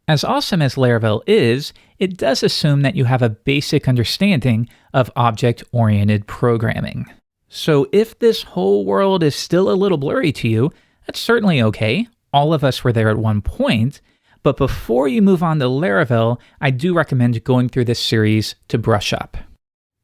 As awesome as Laravel is, it does assume that you have a basic understanding of object-oriented programming. So if this whole world is still a little blurry to you, that's certainly okay. All of us were there at one point. But before you move on to Laravel, I do recommend going through this series to brush up.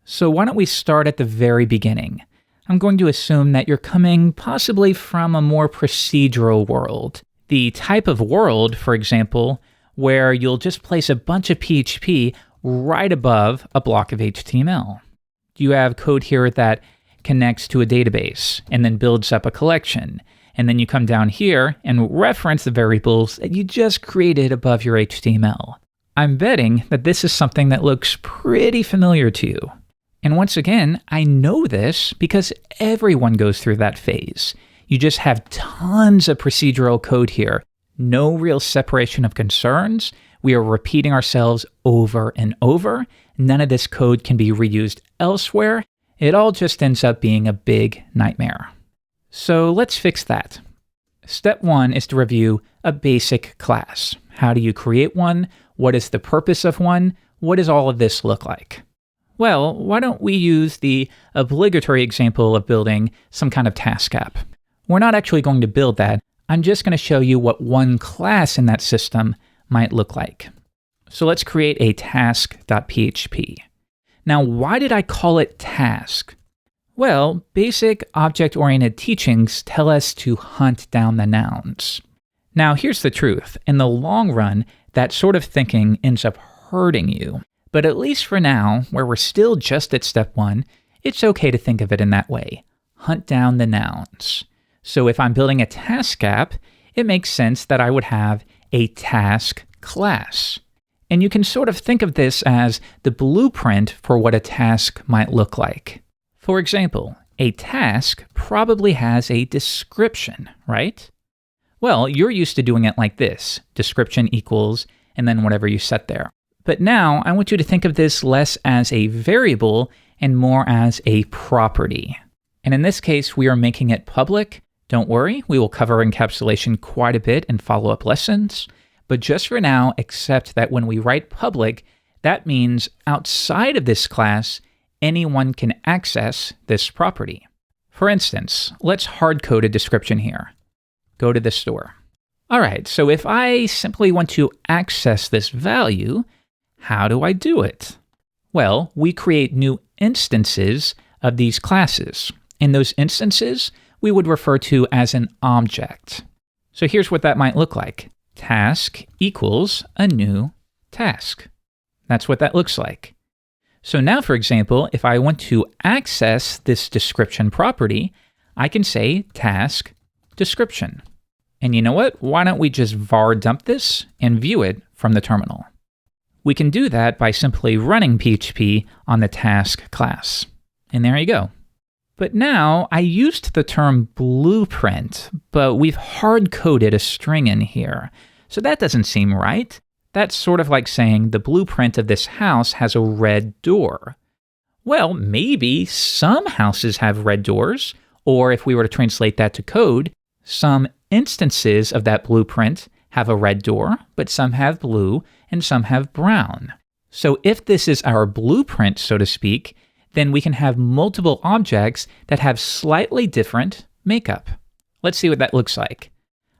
So why don't we start at the very beginning? I'm going to assume that you're coming possibly from a more procedural world. The type of world, for example, where you'll just place a bunch of PHP right above a block of HTML. You have code here that connects to a database and then builds up a collection. And then you come down here and reference the variables that you just created above your HTML. I'm betting that this is something that looks pretty familiar to you. And once again, I know this because everyone goes through that phase. You just have tons of procedural code here. No real separation of concerns. We are repeating ourselves over and over. None of this code can be reused elsewhere. It all just ends up being a big nightmare. So let's fix that. Step 1 is to review a basic class. How do you create one? What is the purpose of one? What does all of this look like? Well, why don't we use the obligatory example of building some kind of task app? We're not actually going to build that. I'm just going to show you what one class in that system might look like. So let's create a task.php. Now, why did I call it task? Well, basic object-oriented teachings tell us to hunt down the nouns. Now, here's the truth. In the long run, that sort of thinking ends up hurting you. But at least for now, where we're still just at step 1, it's okay to think of it in that way. Hunt down the nouns. So if I'm building a task app, it makes sense that I would have a task class. And you can sort of think of this as the blueprint for what a task might look like. For example, a task probably has a description, right? Well, you're used to doing it like this, description equals, and then whatever you set there. But now I want you to think of this less as a variable and more as a property. And in this case, we are making it public. Don't worry, we will cover encapsulation quite a bit in follow-up lessons. But just for now, accept that when we write public, that means outside of this class, anyone can access this property. For instance, let's hard-code a description here. Go to the store. All right, so if I simply want to access this value, how do I do it? Well, we create new instances of these classes. In those instances, we would refer to as an object. So here's what that might look like. Task equals a new task. That's what that looks like. So now, for example, if I want to access this description property, I can say task description. And you know what? Why don't we just var dump this and view it from the terminal? We can do that by simply running PHP on the task class. And there you go. But now I used the term blueprint, but we've hard-coded a string in here. So that doesn't seem right. That's sort of like saying the blueprint of this house has a red door. Well, maybe some houses have red doors, or if we were to translate that to code, some instances of that blueprint have a red door, but some have blue and some have brown. So if this is our blueprint, so to speak, then we can have multiple objects that have slightly different makeup. Let's see what that looks like.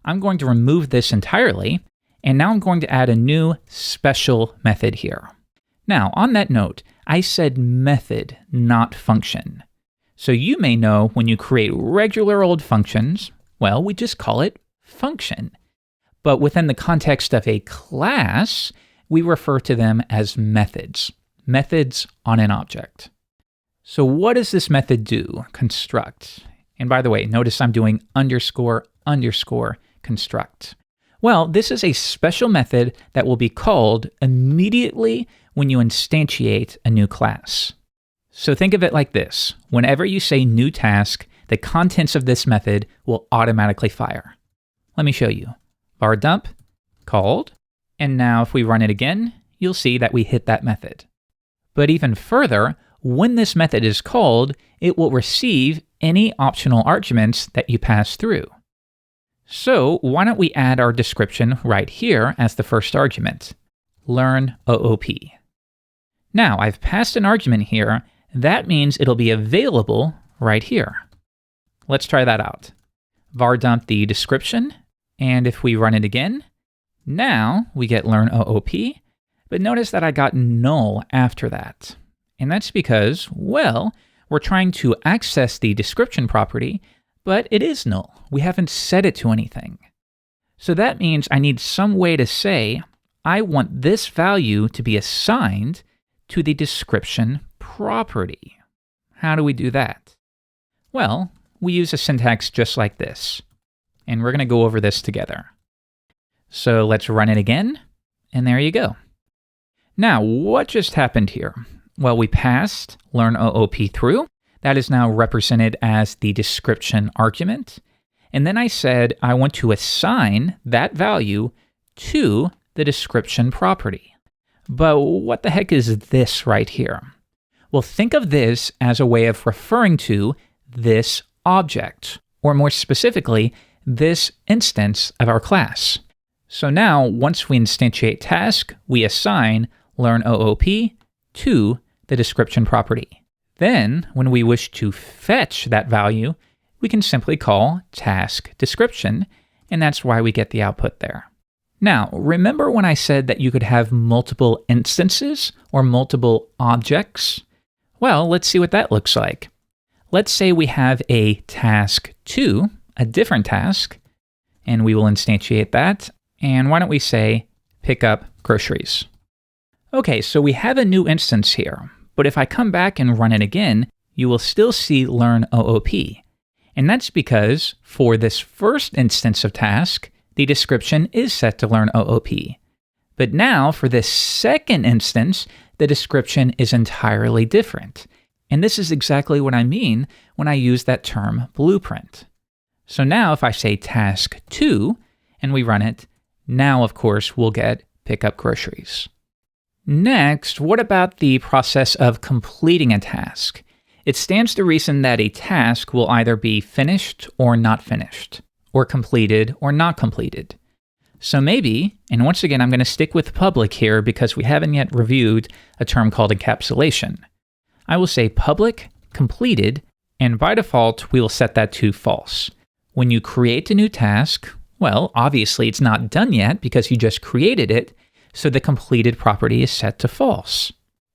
I'm going to remove this entirely, and now I'm going to add a new special method here. Now, on that note, I said method, not function. So you may know when you create regular old functions, well, we just call it function. But within the context of a class, we refer to them as methods. Methods on an object. So what does this method do? Construct. And by the way, notice I'm doing underscore construct. Well, this is a special method that will be called immediately when you instantiate a new class. So think of it like this. Whenever you say new task, the contents of this method will automatically fire. Let me show you. Var dump, called, and now if we run it again, you'll see that we hit that method. But even further, when this method is called, it will receive any optional arguments that you pass through. So why don't we add our description right here as the first argument, learn OOP. Now I've passed an argument here. That means it'll be available right here. Let's try that out. Var dump the description, and if we run it again, now we get learn OOP, but notice that I got null after that. And that's because, well, we're trying to access the description property, but it is null. We haven't set it to anything. So that means I need some way to say, I want this value to be assigned to the description property. How do we do that? Well, we use a syntax just like this. And we're going to go over this together. So let's run it again, and there you go. Now, what just happened here? Well, we passed learn OOP through. That is now represented as the description argument. And then I said I want to assign that value to the description property. But what the heck is this right here? Well, think of this as a way of referring to this object, or more specifically, this instance of our class. So now, once we instantiate task, we assign learn OOP to the description property. Then, when we wish to fetch that value, we can simply call task description, and that's why we get the output there. Now, remember when I said that you could have multiple instances or multiple objects? Well, let's see what that looks like. Let's say we have a task 2, a different task, and we will instantiate that. And why don't we say pick up groceries? Okay, so we have a new instance here, but if I come back and run it again, you will still see learn OOP. And that's because for this first instance of task, the description is set to learn OOP. But now for this second instance, the description is entirely different. And this is exactly what I mean when I use that term blueprint. So now if I say task 2 and we run it, now of course we'll get pick up groceries. Next, what about the process of completing a task? It stands to reason that a task will either be finished or not finished, or completed or not completed. So maybe, and once again I'm going to stick with public here because we haven't yet reviewed a term called encapsulation. I will say public completed, and by default we will set that to false. When you create a new task, well, obviously it's not done yet because you just created it, so the completed property is set to false.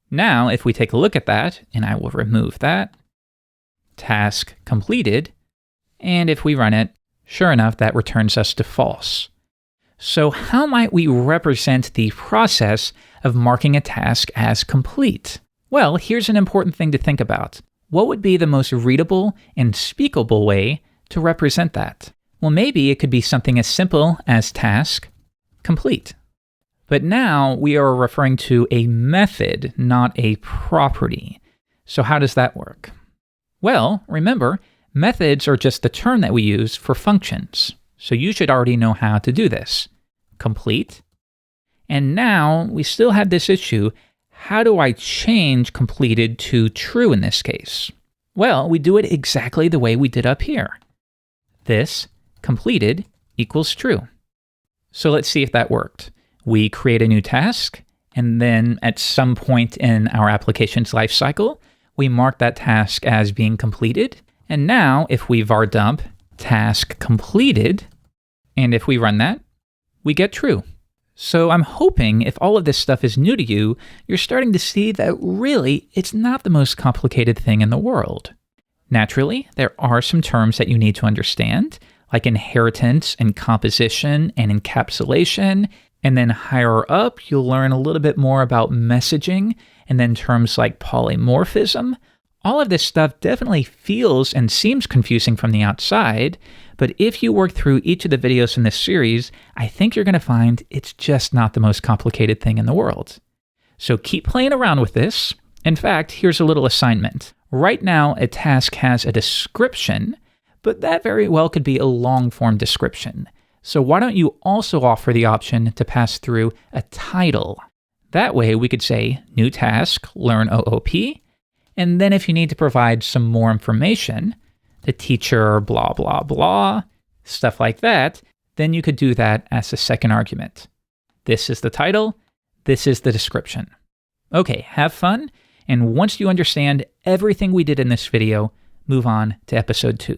Now, if we take a look at that, and I will remove that, task completed, and if we run it, sure enough, that returns us to false. So how might we represent the process of marking a task as complete? Well, here's an important thing to think about. What would be the most readable and speakable way to represent that? Well, maybe it could be something as simple as task complete. But now we are referring to a method, not a property. So how does that work? Well, remember, methods are just the term that we use for functions. So you should already know how to do this. Complete. And now we still have this issue. How do I change completed to true in this case? Well, we do it exactly the way we did up here. This completed equals true. So let's see if that worked. We create a new task, and then at some point in our application's lifecycle, we mark that task as being completed. And now if we var dump task completed, and if we run that, we get true. So I'm hoping if all of this stuff is new to you, you're starting to see that really it's not the most complicated thing in the world. Naturally, there are some terms that you need to understand, like inheritance and composition and encapsulation. And then higher up, you'll learn a little bit more about messaging, and then terms like polymorphism. All of this stuff definitely feels and seems confusing from the outside, but if you work through each of the videos in this series, I think you're going to find it's just not the most complicated thing in the world. So keep playing around with this. In fact, here's a little assignment. Right now, a task has a description, but that very well could be a long-form description. So why don't you also offer the option to pass through a title? That way we could say new task, learn OOP, and then if you need to provide some more information, the teacher blah blah blah stuff like that, then you could do that as a second argument. This is the title, this is the description. Okay, have fun, and once you understand everything we did in this video, move on to episode 2.